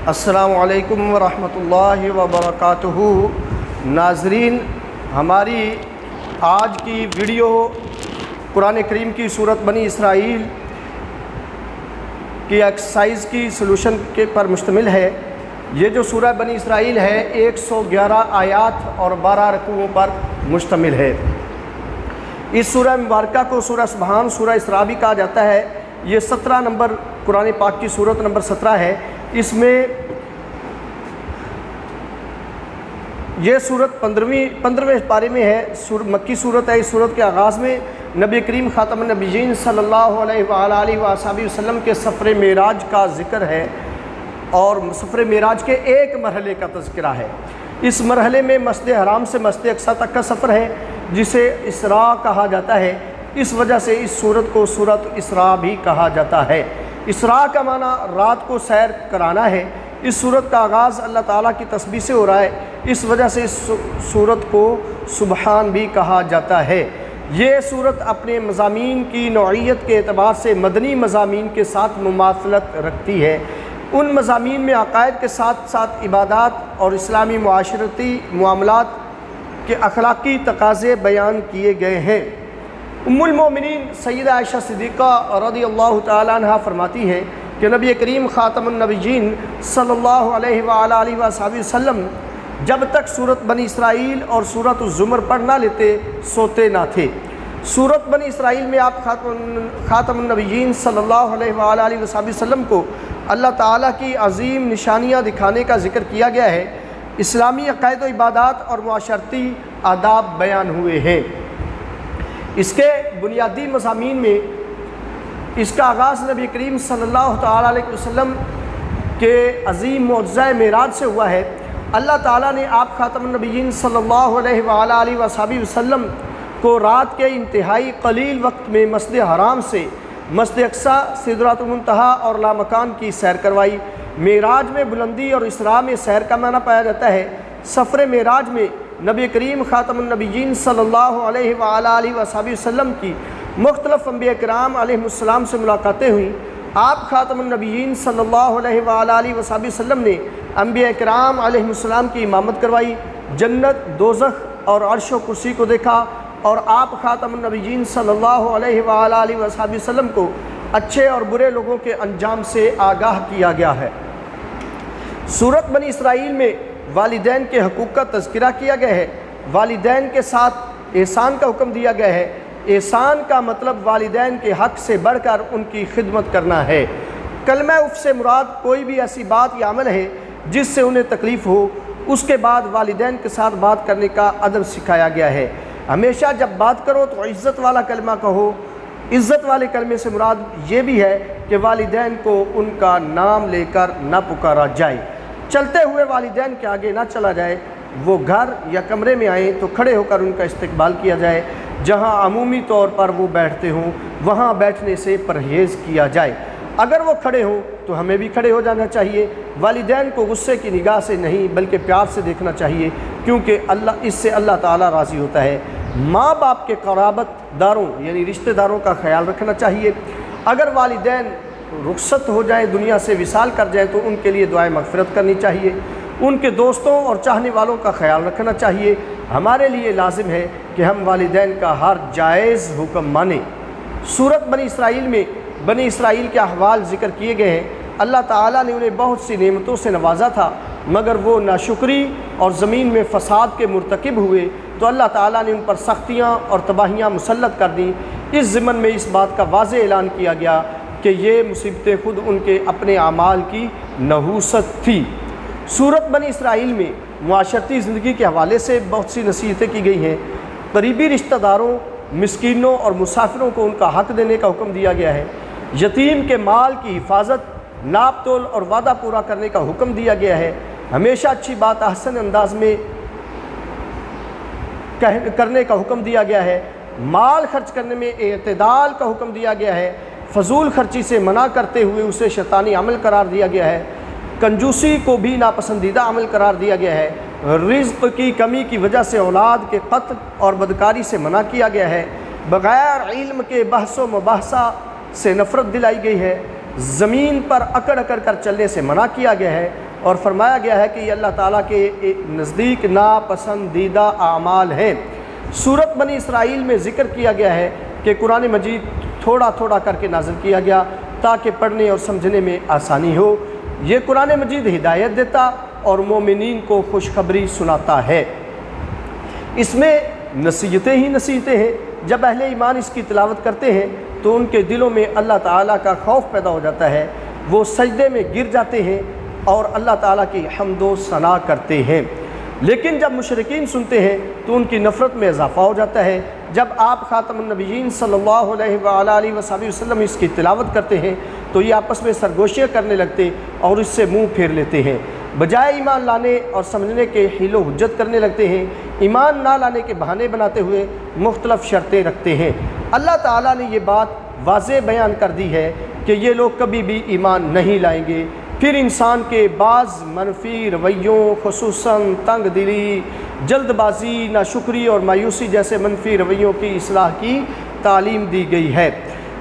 السلام علیکم ورحمۃ اللہ وبرکاتہ۔ ناظرین، ہماری آج کی ویڈیو قرآن کریم کی سورت بنی اسرائیل کی ایکسرسائز کی سلوشن کے پر مشتمل ہے۔ یہ جو سورہ بنی اسرائیل ہے 111 آیات اور 12 رکوعوں پر مشتمل ہے۔ اس سورہ مبارکہ کو سورہ سبحان، سورہ اسراء بھی کہا جاتا ہے۔ یہ 17 نمبر قرآن پاک کی سورت نمبر 17 ہے۔ اس میں یہ سورت 15ویں پارے میں ہے، مکی سورت ہے۔ اس سورت کے آغاز میں نبی کریم خاتم النبیین صلی اللہ علیہ وآلہ وصحبہ وسلم کے سفر معراج کا ذکر ہے اور سفر معراج کے ایک مرحلے کا تذکرہ ہے۔ اس مرحلے میں مسجد حرام سے مسجد اقصیٰ تک کا سفر ہے، جسے اسراء کہا جاتا ہے۔ اس وجہ سے اس سورت کو سورت اسراء بھی کہا جاتا ہے۔ اسراء کا معنی رات کو سیر کرانا ہے۔ اس سورت کا آغاز اللہ تعالیٰ کی تسبیح سے ہو رہا ہے، اس وجہ سے اس سورت کو سبحان بھی کہا جاتا ہے۔ یہ سورت اپنے مضامین کی نوعیت کے اعتبار سے مدنی مضامین کے ساتھ مماثلت رکھتی ہے۔ ان مضامین میں عقائد کے ساتھ ساتھ عبادات اور اسلامی معاشرتی معاملات کے اخلاقی تقاضے بیان کیے گئے ہیں۔ ام المومنین سیدہ عائشہ صدیقہ رضی اللہ تعالیٰ عنہ فرماتی ہیں کہ نبی کریم خاتم النبیین صلی اللہ علیہ وآلہ وصحبہ وسلم جب تک سورت بنی اسرائیل اور سورت الزمر پڑھ نہ لیتے سوتے نہ تھے۔ سورت بنی اسرائیل میں آپ خاتم النبیین صلی اللہ علیہ وآلہ وصحبہ وسلم کو اللہ تعالیٰ کی عظیم نشانیاں دکھانے کا ذکر کیا گیا ہے۔ اسلامی عقائد و عبادات اور معاشرتی آداب بیان ہوئے ہیں۔ اس کے بنیادی مضامین میں اس کا آغاز نبی کریم صلی اللہ تعالیٰ علیہ وسلم کے عظیم معجزہ معراج سے ہوا ہے۔ اللہ تعالیٰ نے آپ خاتم النبیین صلی اللہ علیہ وآلہ وصحبہ وسلم کو رات کے انتہائی قلیل وقت میں مسجد حرام سے مسجد اقصیٰ، سدرۃ المنتہا اور لامکان کی سیر کروائی۔ معراج میں بلندی اور اسراء میں سیر کا معنی پایا جاتا ہے۔ سفر معراج میں نبی کریم خاتم النبیین صلی اللہ علیہ وآلہ وصحبہ وسلم کی مختلف انبیاء کرام علیہ السلام سے ملاقاتیں ہوئیں۔ آپ خاتم النبیین صلی اللہ علیہ وآلہ وصحبہ وسلم نے انبیاء کرام علیہ السلام کی امامت کروائی، جنت، دوزخ اور عرش و کرسی کو دیکھا، اور آپ خاتم النبیین صلی اللہ علیہ وآلہ وصحبہ وسلم کو اچھے اور برے لوگوں کے انجام سے آگاہ کیا گیا ہے۔ سورت بنی اسرائیل میں والدین کے حقوق کا تذکرہ کیا گیا ہے۔ والدین کے ساتھ احسان کا حکم دیا گیا ہے۔ احسان کا مطلب والدین کے حق سے بڑھ کر ان کی خدمت کرنا ہے۔ کلمہ اف سے مراد کوئی بھی ایسی بات یا عمل ہے جس سے انہیں تکلیف ہو، اس کے بعد والدین کے ساتھ بات کرنے کا ادب سکھایا گیا ہے۔ ہمیشہ جب بات کرو تو عزت والا کلمہ کہو۔ عزت والے کلمے سے مراد یہ بھی ہے کہ والدین کو ان کا نام لے کر نہ پکارا جائے، چلتے ہوئے والدین کے آگے نہ چلا جائے۔ وہ گھر یا کمرے میں آئیں تو کھڑے ہو کر ان کا استقبال کیا جائے۔ جہاں عمومی طور پر وہ بیٹھتے ہوں وہاں بیٹھنے سے پرہیز کیا جائے۔ اگر وہ کھڑے ہوں تو ہمیں بھی کھڑے ہو جانا چاہیے۔ والدین کو غصے کی نگاہ سے نہیں بلکہ پیار سے دیکھنا چاہیے، کیونکہ اس سے اللہ تعالیٰ راضی ہوتا ہے۔ ماں باپ کے قرابت داروں یعنی رشتہ داروں کا خیال رکھنا چاہیے۔ اگر والدین رخصت ہو جائیں، دنیا سے وصال کر جائیں، تو ان کے لیے دعائیں مغفرت کرنی چاہیے۔ ان کے دوستوں اور چاہنے والوں کا خیال رکھنا چاہیے۔ ہمارے لیے لازم ہے کہ ہم والدین کا ہر جائز حکم مانیں۔ سورت بنی اسرائیل میں بنی اسرائیل کے احوال ذکر کیے گئے ہیں۔ اللہ تعالیٰ نے انہیں بہت سی نعمتوں سے نوازا تھا، مگر وہ ناشکری اور زمین میں فساد کے مرتکب ہوئے تو اللہ تعالیٰ نے ان پر سختیاں اور تباہیاں مسلط کر دیں۔ اس ضمن میں اس بات کا واضح اعلان کیا گیا کہ یہ مصیبتیں خود ان کے اپنے اعمال کی نحوست تھی۔ سورت بنی اسرائیل میں معاشرتی زندگی کے حوالے سے بہت سی نصیحتیں کی گئی ہیں۔ قریبی رشتہ داروں، مسکینوں اور مسافروں کو ان کا حق دینے کا حکم دیا گیا ہے۔ یتیم کے مال کی حفاظت، ناپ تول اور وعدہ پورا کرنے کا حکم دیا گیا ہے۔ ہمیشہ اچھی بات احسن انداز میں کرنے کا حکم دیا گیا ہے۔ مال خرچ کرنے میں اعتدال کا حکم دیا گیا ہے۔ فضول خرچی سے منع کرتے ہوئے اسے شیطانی عمل قرار دیا گیا ہے۔ کنجوسی کو بھی ناپسندیدہ عمل قرار دیا گیا ہے۔ رزق کی کمی کی وجہ سے اولاد کے قتل اور بدکاری سے منع کیا گیا ہے۔ بغیر علم کے بحث و مباحثہ سے نفرت دلائی گئی ہے۔ زمین پر اکڑ اکڑ کر چلنے سے منع کیا گیا ہے اور فرمایا گیا ہے کہ یہ اللہ تعالیٰ کے نزدیک ناپسندیدہ اعمال ہیں۔ سورت بنی اسرائیل میں ذکر کیا گیا ہے کہ قرآن مجید تھوڑا تھوڑا کر کے نازل کیا گیا تاکہ پڑھنے اور سمجھنے میں آسانی ہو۔ یہ قرآن مجید ہدایت دیتا اور مومنین کو خوشخبری سناتا ہے۔ اس میں نصیحتیں ہی نصیحتیں ہیں۔ جب اہل ایمان اس کی تلاوت کرتے ہیں تو ان کے دلوں میں اللہ تعالیٰ کا خوف پیدا ہو جاتا ہے، وہ سجدے میں گر جاتے ہیں اور اللہ تعالیٰ کی حمد و ثنا کرتے ہیں۔ لیکن جب مشرکین سنتے ہیں تو ان کی نفرت میں اضافہ ہو جاتا ہے۔ جب آپ خاتم النبیین صلی اللہ علیہ وآلہ وسلم اس کی تلاوت کرتے ہیں تو یہ آپس میں سرگوشیاں کرنے لگتے اور اس سے منہ پھیر لیتے ہیں، بجائے ایمان لانے اور سمجھنے کے حیل و حجت کرنے لگتے ہیں، ایمان نہ لانے کے بہانے بناتے ہوئے مختلف شرطیں رکھتے ہیں۔ اللہ تعالیٰ نے یہ بات واضح بیان کر دی ہے کہ یہ لوگ کبھی بھی ایمان نہیں لائیں گے۔ پھر انسان کے بعض منفی رویوں خصوصاً تنگ دلی، جلد بازی، ناشکری اور مایوسی جیسے منفی رویوں کی اصلاح کی تعلیم دی گئی ہے۔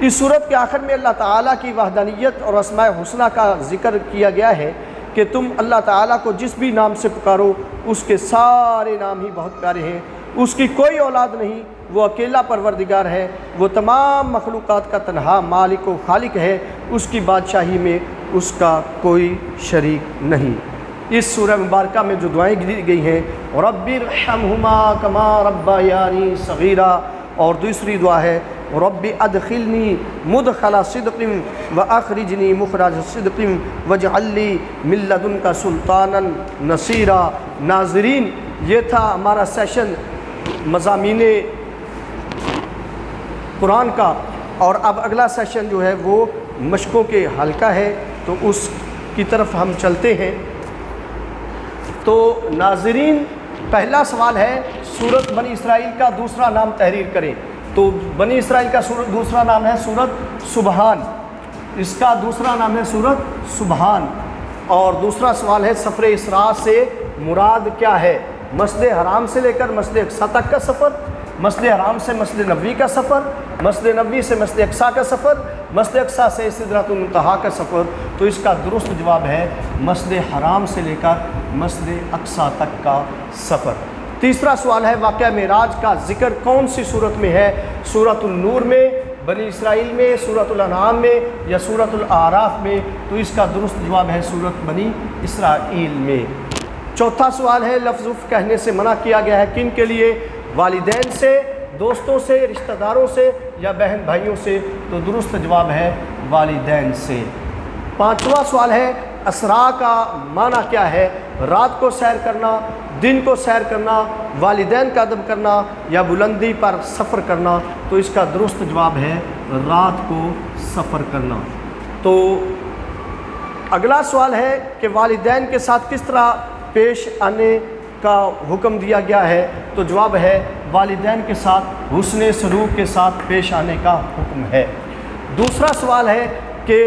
اس صورت کے آخر میں اللہ تعالیٰ کی وحدانیت اور اسماء حسنہ کا ذکر کیا گیا ہے کہ تم اللہ تعالیٰ کو جس بھی نام سے پکارو اس کے سارے نام ہی بہت پیارے ہیں۔ اس کی کوئی اولاد نہیں، وہ اکیلا پروردگار ہے، وہ تمام مخلوقات کا تنہا مالک و خالق ہے، اس کی بادشاہی میں اس کا کوئی شریک نہیں۔ اس سورہ مبارکہ میں جو دعائیں دی گئی ہیں رب ارحمہما کما ربیانی صغیرا، اور دوسری دعا ہے رب ادخلنی مدخل صدق واخرجنی مخرج صدق واجعل لی من لدنک سلطانا نصیرا۔ ناظرین، یہ تھا ہمارا سیشن مضامین قرآن کا، اور اب اگلا سیشن جو ہے وہ مشقوں کے حل کا ہے، تو اس کی طرف ہم چلتے ہیں۔ تو ناظرین، پہلا سوال ہے سورت بنی اسرائیل کا دوسرا نام تحریر کریں۔ تو بنی اسرائیل کا دوسرا نام ہے سورت سبحان، اس کا دوسرا نام ہے سورت سبحان۔ اور دوسرا سوال ہے سفر اسراء سے مراد کیا ہے؟ مسجد حرام سے لے کر مسجد اقصیٰ تک کا سفر، مسجد حرام سے مسجد نبوی کا سفر، مسجد نبوی سے مسجد اقصیٰ کا سفر، مسجد اقصیٰ سے سدرۃ المنتہیٰ کا سفر؟ تو اس کا درست جواب ہے مسجد حرام سے لے کر مسجد اقصیٰ تک کا سفر۔ تیسرا سوال ہے واقعہ معراج کا ذکر کون سی صورت میں ہے؟ سورۃ النور میں، بنی اسرائیل میں، سورۃ الانعام میں، یا سورۃ الاعراف میں؟ تو اس کا درست جواب ہے سورۃ بنی اسرائیل میں۔ چوتھا سوال ہے لفظ اف کہنے سے منع کیا گیا ہے کن کے لیے؟ والدین سے، دوستوں سے، رشتہ داروں سے، یا بہن بھائیوں سے؟ تو درست جواب ہے والدین سے۔ پانچواں سوال ہے اسراء کا معنی کیا ہے؟ رات کو سیر کرنا، دن کو سیر کرنا، والدین کا ادب کرنا، یا بلندی پر سفر کرنا؟ تو اس کا درست جواب ہے رات کو سفر کرنا۔ تو اگلا سوال ہے کہ والدین کے ساتھ کس طرح پیش آنے کا حکم دیا گیا ہے؟ تو جواب ہے والدین کے ساتھ حسن سلوک کے ساتھ پیش آنے کا حکم ہے۔ دوسرا سوال ہے کہ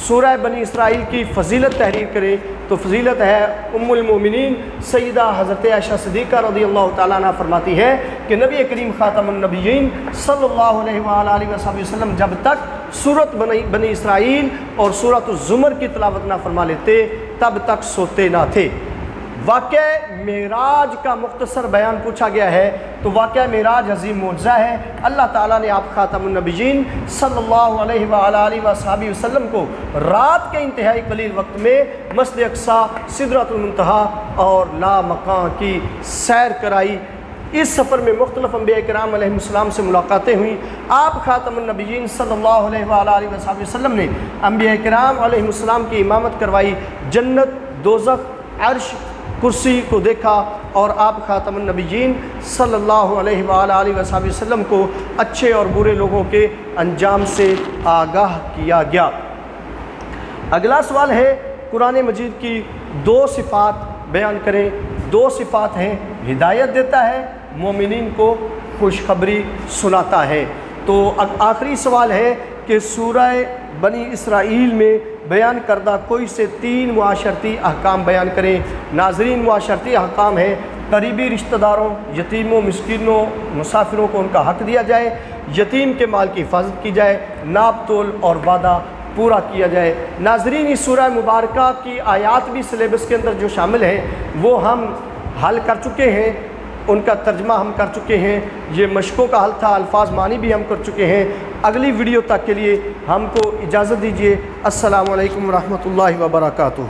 سورہ بنی اسرائیل کی فضیلت تحریر کریں۔ تو فضیلت ہے ام المومنین سیدہ حضرت عائشہ صدیقہ رضی اللہ تعالیٰ عنہ فرماتی ہے کہ نبی کریم خاتم النبیین صلی اللہ علیہ وآلہ وسلم جب تک سورت بنی اسرائیل اور سورۃ الزمر کی تلاوت نہ فرما لیتے تب تک سوتے نہ تھے۔ واقعہ معراج کا مختصر بیان پوچھا گیا ہے، تو واقعہ معراج عظیم معجزہ ہے۔ اللہ تعالیٰ نے آپ خاتم النبیین صلی اللہ علیہ وآلہ وسلم کو رات کے انتہائی قلیل وقت میں مسجد اقصیٰ، سدرۃ المنتہیٰ اور لامکاں کی سیر کرائی۔ اس سفر میں مختلف انبیاء کرام علیہ السلام سے ملاقاتیں ہوئیں۔ آپ خاتم النبیین صلی اللہ علیہ وآلہ وسلم نے انبیاء کرام علیہ السلام کی امامت کروائی، جنت، دوزخ، عرش، کرسی کو دیکھا، اور آپ خاتم النبیین صلی اللہ علیہ وآلہ وسلم کو اچھے اور برے لوگوں کے انجام سے آگاہ کیا گیا۔ اگلا سوال ہے قرآن مجید کی دو صفات بیان کریں۔ دو صفات ہیں، ہدایت دیتا ہے، مومنین کو خوشخبری سناتا ہے۔ تو آخری سوال ہے کہ سورہ بنی اسرائیل میں بیان کردہ کوئی سے 3 معاشرتی احکام بیان کریں۔ ناظرین، معاشرتی احکام ہیں قریبی رشتہ داروں، یتیموں، مسکینوں، مسافروں کو ان کا حق دیا جائے، یتیم کے مال کی حفاظت کی جائے، ناپ تول اور وعدہ پورا کیا جائے۔ ناظرین، اس سورہ مبارکہ کی آیات بھی سلیبس کے اندر جو شامل ہیں وہ ہم حل کر چکے ہیں، ان کا ترجمہ ہم کر چکے ہیں، یہ مشقوں کا حل تھا، الفاظ معنی بھی ہم کر چکے ہیں۔ اگلی ویڈیو تک کے لیے ہم کو اجازت دیجیے۔ السلام علیکم ورحمۃ اللہ وبرکاتہ۔